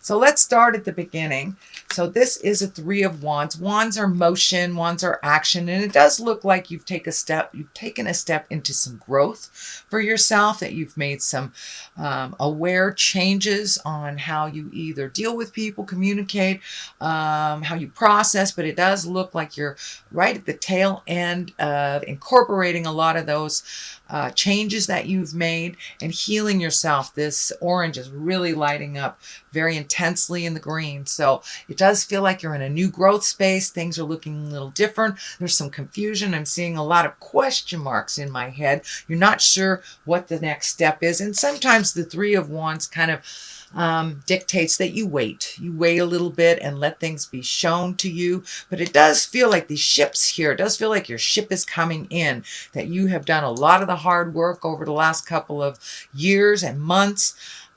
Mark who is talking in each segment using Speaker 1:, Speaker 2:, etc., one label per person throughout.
Speaker 1: So let's start at the beginning. So this is a Three of Wands. Wands are motion, wands are action, and it does look like you've taken a step into some growth for yourself, that you've made some aware changes on how you either deal with people, communicate, how you process, but it does look like you're right at the tail end of incorporating a lot of those changes that you've made and healing yourself. This orange is really lighting up very intensely in the green. So it does feel like you're in a new growth space. Things are looking a little different. There's some confusion. I'm seeing a lot of question marks in my head. You're not sure what the next step is. And sometimes the Three of Wands kind of dictates that you wait. You wait a little bit and let things be shown to you. But it does feel like these ships here, it does feel like your ship is coming in, that you have done a lot of the hard work over the last couple of years and months.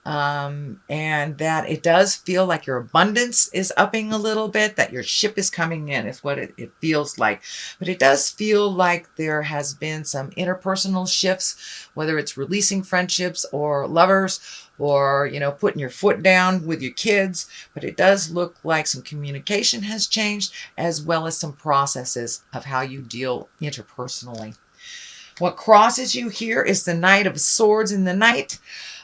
Speaker 1: And that it does feel like your abundance is upping a little bit, that your ship is coming in is what it feels like. But it does feel like there has been some interpersonal shifts, whether it's releasing friendships or lovers, or, you know, putting your foot down with your kids. But it does look like some communication has changed, as well as some processes of how you deal interpersonally. What crosses you here is the Knight of Swords. In the Knight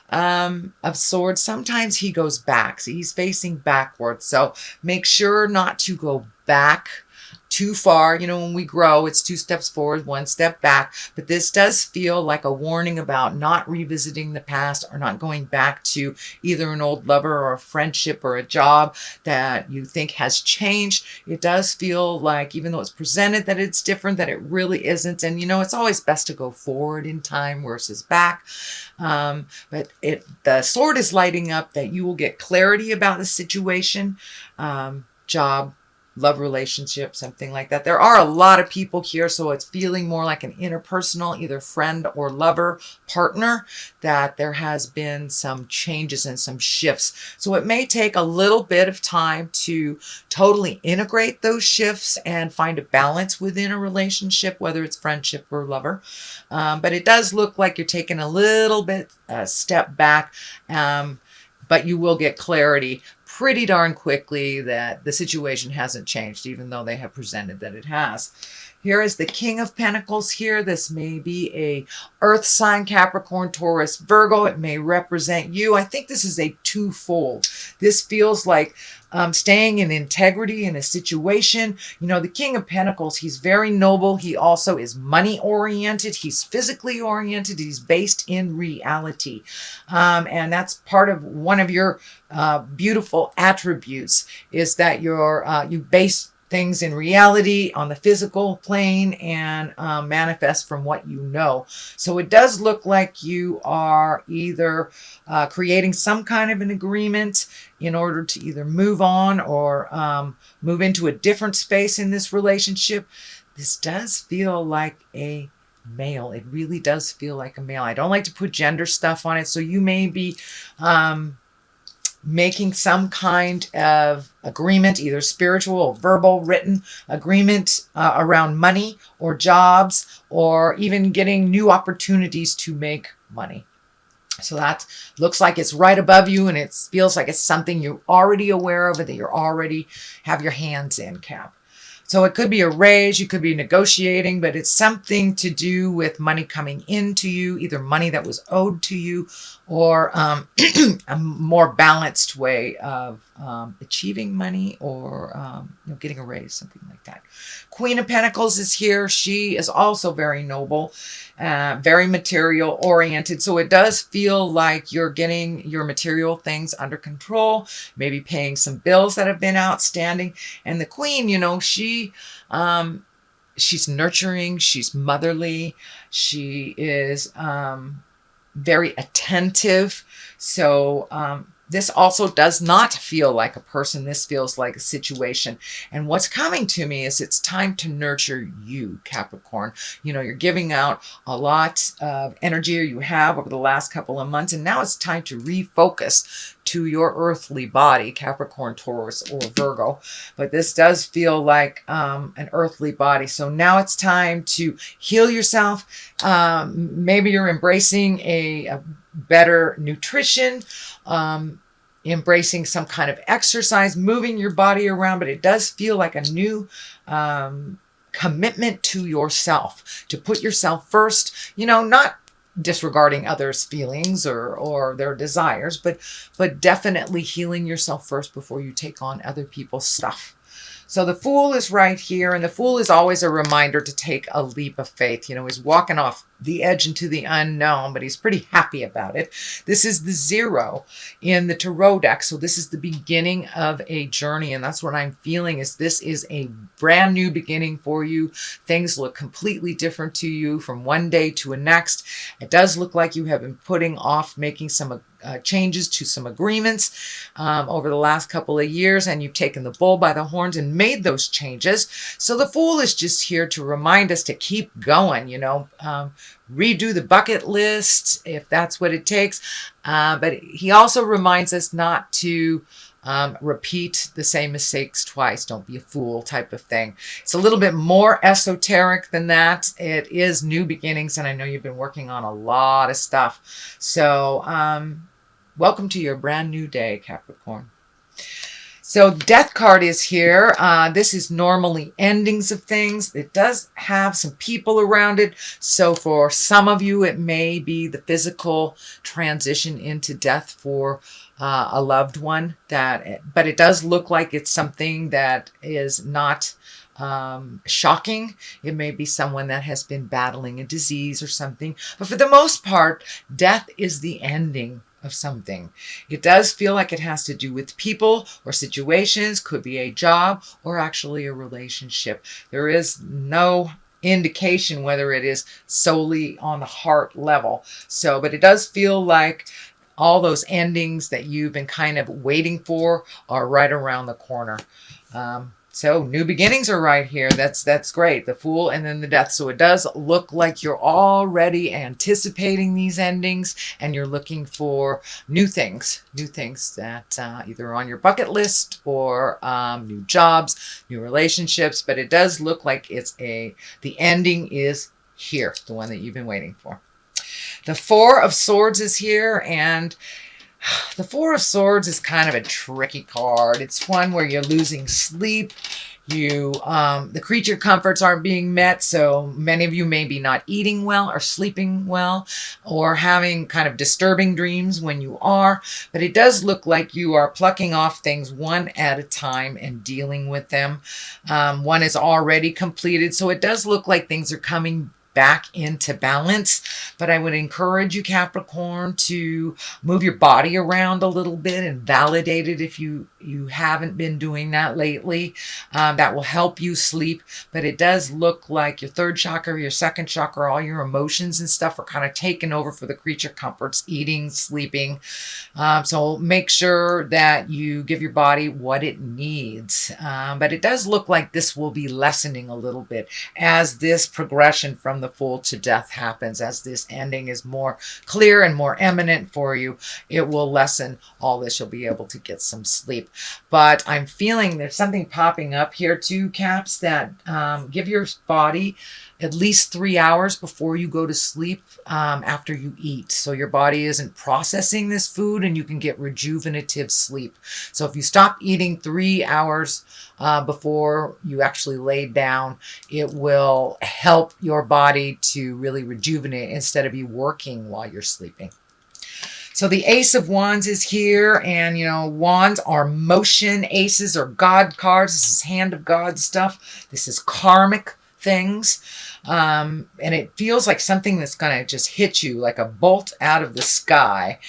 Speaker 1: of Swords, sometimes he goes back. So he's facing backwards. So make sure not to go back too far. You know, when we grow, it's 2 steps forward, 1 step back. But this does feel like a warning about not revisiting the past, or not going back to either an old lover or a friendship or a job that you think has changed. It does feel like, even though it's presented that it's different, that it really isn't. And, you know, it's always best to go forward in time versus back. But the sword is lighting up that you will get clarity about the situation, job, love relationship, something like that. There are a lot of people here, so it's feeling more like an interpersonal, either friend or lover, partner, that there has been some changes and some shifts. So it may take a little bit of time to totally integrate those shifts and find a balance within a relationship, whether it's friendship or lover. But it does look like you're taking a little bit step back, but you will get clarity pretty darn quickly that the situation hasn't changed, even though they have presented that it has. Here is the King of Pentacles here. This may be a earth sign, Capricorn, Taurus, Virgo. It may represent you. I think this is a twofold. This feels like staying in integrity in a situation. You know, the King of Pentacles, he's very noble. He also is money oriented. He's physically oriented. He's based in reality. And that's part of one of your beautiful attributes, is that you base things in reality on the physical plane and manifest from what you know. So it does look like you are either creating some kind of an agreement in order to either move on or move into a different space in this relationship. This does feel like a male. It really does feel like a male. I don't like to put gender stuff on it. So you may be making some kind of agreement, either spiritual or verbal, written agreement around money or jobs, or even getting new opportunities to make money. So that looks like it's right above you, and it feels like it's something you're already aware of, or that you're already have your hands in, Cap. So it could be a raise, you could be negotiating, but it's something to do with money coming into you, either money that was owed to you, or a more balanced way of achieving money, or you know, getting a raise, something like that. Queen of Pentacles is here. She is also very noble, very material oriented. So it does feel like you're getting your material things under control, maybe paying some bills that have been outstanding. And the Queen, you know, she's nurturing, she's motherly, she is very attentive. So this also does not feel like a person. This feels like a situation. And what's coming to me is it's time to nurture you, Capricorn. You know, you're giving out a lot of energy, or you have over the last couple of months, and now it's time to refocus to your earthly body, Capricorn, Taurus, or Virgo. But this does feel like an earthly body. So now it's time to heal yourself. Maybe you're embracing a better nutrition. embracing some kind of exercise, moving your body around, but it does feel like a new commitment to yourself, to put yourself first, you know, not disregarding others' feelings or their desires, but definitely healing yourself first before you take on other people's stuff. So the Fool is right here, and the Fool is always a reminder to take a leap of faith. You know, he's walking off the edge into the unknown, but he's pretty happy about it. This is the 0 in the tarot deck, so this is the beginning of a journey, and that's what I'm feeling is this is a brand new beginning for you. Things look completely different to you from one day to the next. It does look like you have been putting off making some changes to some agreements over the last couple of years, and you've taken the bull by the horns and made those changes. So the Fool is just here to remind us to keep going, you know, redo the bucket list if that's what it takes. But he also reminds us not to repeat the same mistakes twice. Don't be a fool type of thing. It's a little bit more esoteric than that. It is new beginnings, and I know you've been working on a lot of stuff. So welcome to your brand new day, Capricorn. So Death card is here. This is normally endings of things. It does have some people around it. So for some of you, it may be the physical transition into death for a loved one. But it does look like it's something that is not shocking. It may be someone that has been battling a disease or something. But for the most part, death is the ending of something. It does feel like it has to do with people or situations, could be a job or actually a relationship. There is no indication whether it is solely on the heart level. So, but it does feel like all those endings that you've been kind of waiting for are right around the corner. So new beginnings are right here. That's great. The Fool and then the Death. So it does look like you're already anticipating these endings and you're looking for new things that either on your bucket list or new jobs, new relationships. But it does look like the ending is here, the one that you've been waiting for. The 4 of Swords is here, and the 4 of Swords is kind of a tricky card. It's one where you're losing sleep. The creature comforts aren't being met, so many of you may be not eating well or sleeping well or having kind of disturbing dreams when you are. But it does look like you are plucking off things one at a time and dealing with them. One is already completed, so it does look like things are coming back into balance. But I would encourage you, Capricorn, to move your body around a little bit and validate it if you haven't been doing that lately. That will help you sleep. But it does look like your 3rd chakra, your 2nd chakra, all your emotions and stuff are kind of taken over for the creature comforts, eating, sleeping. So make sure that you give your body what it needs. But it does look like this will be lessening a little bit as this progression from the Fool to Death happens. As this ending is more clear and more eminent for you, it will lessen all this. You'll be able to get some sleep. But I'm feeling there's something popping up here too, Caps, that give your body at least 3 hours before you go to sleep after you eat. So your body isn't processing this food and you can get rejuvenative sleep. So if you stop eating 3 hours before you actually lay down, it will help your body to really rejuvenate instead of you working while you're sleeping. So the Ace of Wands is here, and you know, wands are motion. Aces are God cards. This is hand of God stuff. This is karmic things. And it feels like something that's going to just hit you like a bolt out of the sky.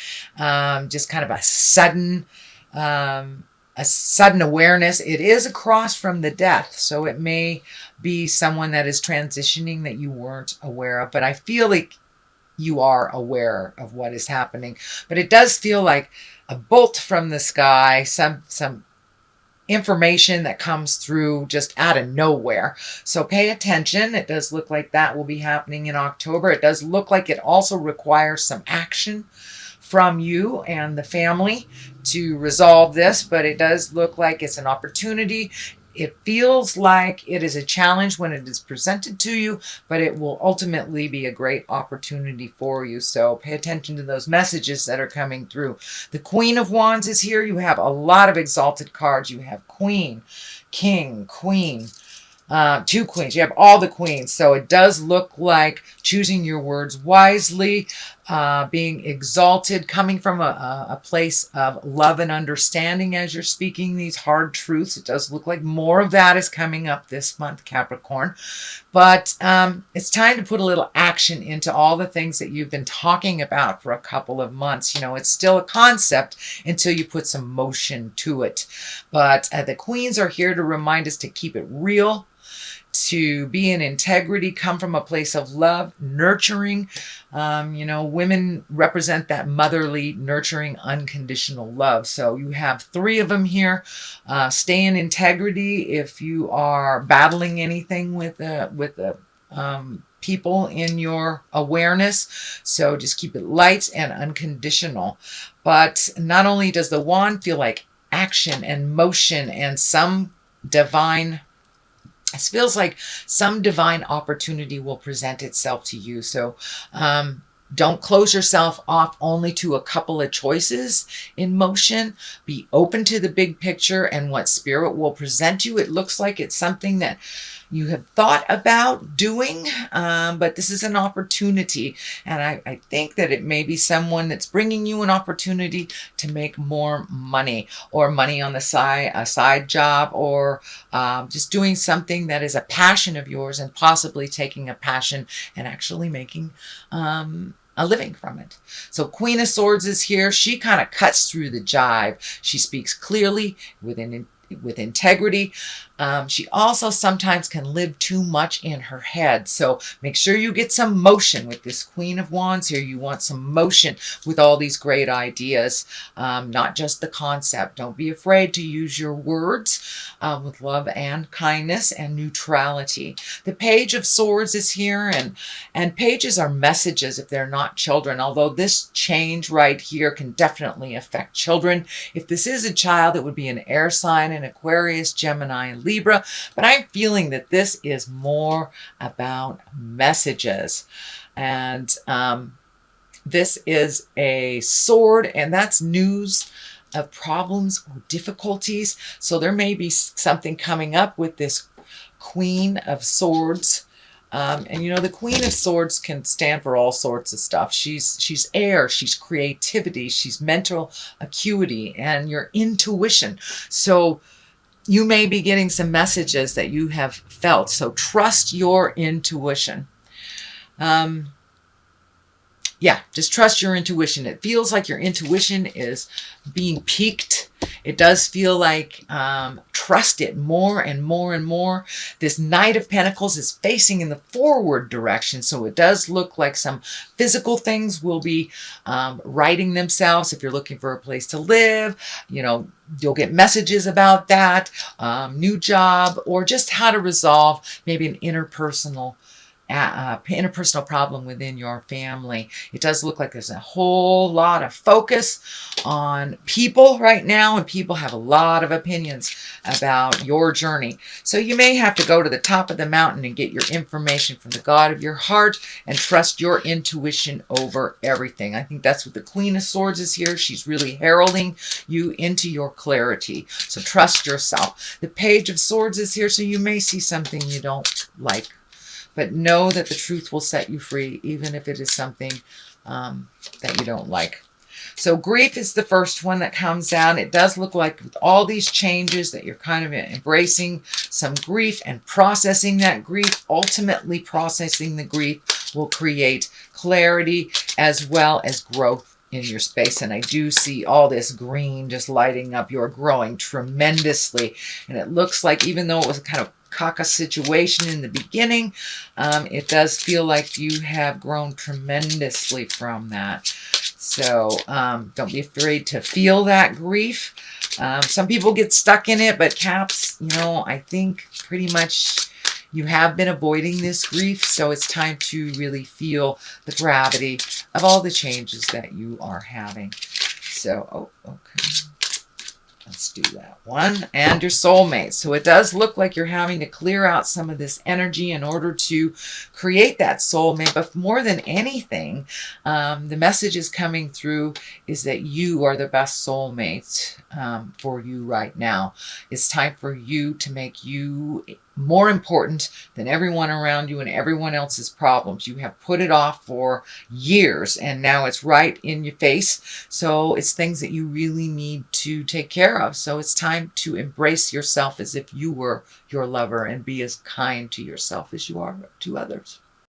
Speaker 1: Just kind of a sudden awareness. It is across from the Death, so it may be someone that is transitioning that you weren't aware of, but I feel like you are aware of what is happening. But it does feel like a bolt from the sky, some information that comes through just out of nowhere. So pay attention. It does look like that will be happening in October. It does look like it also requires some action from you and the family to resolve this, but it does look like it's an opportunity. It feels like it is a challenge when it is presented to you, but it will ultimately be a great opportunity for you. So pay attention to those messages that are coming through. The Queen of Wands is here. You have a lot of exalted cards. You have Queen, King, Queen. 2 queens. You have all the queens. So it does look like choosing your words wisely, being exalted, coming from a place of love and understanding as you're speaking these hard truths. It does look like more of that is coming up this month, Capricorn. But it's time to put a little action into all the things that you've been talking about for a couple of months. You know, it's still a concept until you put some motion to it. But the queens are here to remind us to keep it real, to be in integrity, come from a place of love, nurturing. You know, women represent that motherly, nurturing, unconditional love. So you have 3 of them here. Stay in integrity if you are battling anything with the people in your awareness. So just keep it light and unconditional. But not only does the wand feel like action and motion and some divine, it feels like some divine opportunity will present itself to you. So don't close yourself off only to a couple of choices in motion. Be open to the big picture and what spirit will present you. It looks like it's something that you have thought about doing, but this is an opportunity. And I think that it may be someone that's bringing you an opportunity to make more money, or money on the side, a side job, or just doing something that is a passion of yours, and possibly taking a passion and actually making a living from it. So Queen of Swords is here. She kind of cuts through the jive. She speaks clearly with integrity. She also sometimes can live too much in her head. So make sure you get some motion with this Queen of Wands here. You want some motion with all these great ideas, not just the concept. Don't be afraid to use your words with love and kindness and neutrality. The Page of Swords is here, and pages are messages if they're not children, although this change right here can definitely affect children. If this is a child, it would be an air sign, an Aquarius, Gemini, and Libra, but I'm feeling that this is more about messages. And this is a sword, and that's news of problems or difficulties. So there may be something coming up with this Queen of Swords. And you know, the Queen of Swords can stand for all sorts of stuff. She's air, she's creativity, she's mental acuity, and your intuition. So you may be getting some messages that you have felt. So trust your intuition. Yeah, just trust your intuition. It feels like your intuition is being piqued. It does feel like trust it more and more and more. This Knight of Pentacles is facing in the forward direction. So it does look like some physical things will be righting themselves. If you're looking for a place to live, you know, you'll get messages about that, new job, or just how to resolve maybe an interpersonal problem within your family. It does look like there's a whole lot of focus on people right now, and people have a lot of opinions about your journey. So you may have to go to the top of the mountain and get your information from the God of your heart and trust your intuition over everything. I think that's what the Queen of Swords is here. She's really heralding you into your clarity. So trust yourself. The Page of Swords is here, so you may see something you don't like. But know that the truth will set you free, even if it is something that you don't like. So grief is the first one that comes down. It does look like with all these changes that you're kind of embracing some grief and processing that grief. Ultimately, processing the grief will create clarity as well as growth in your space. And I do see all this green just lighting up. You're growing tremendously. And it looks like, even though it was kind of caca situation in the beginning, it does feel like you have grown tremendously from that. So don't be afraid to feel that grief. Some people get stuck in it, but Caps, you know, I think pretty much you have been avoiding this grief, so it's time to really feel the gravity of all the changes that you are having. So, oh, okay. Let's do that one. And your soulmate. So it does look like you're having to clear out some of this energy in order to create that soulmate. But more than anything, the message is coming through is that you are the best soulmate for you right now. It's time for you to make you more important than everyone around you and everyone else's problems. You have put it off for years and now it's right in your face. So it's things that you really need to take care of. So it's time to embrace yourself as if you were your lover and be as kind to yourself as you are to others.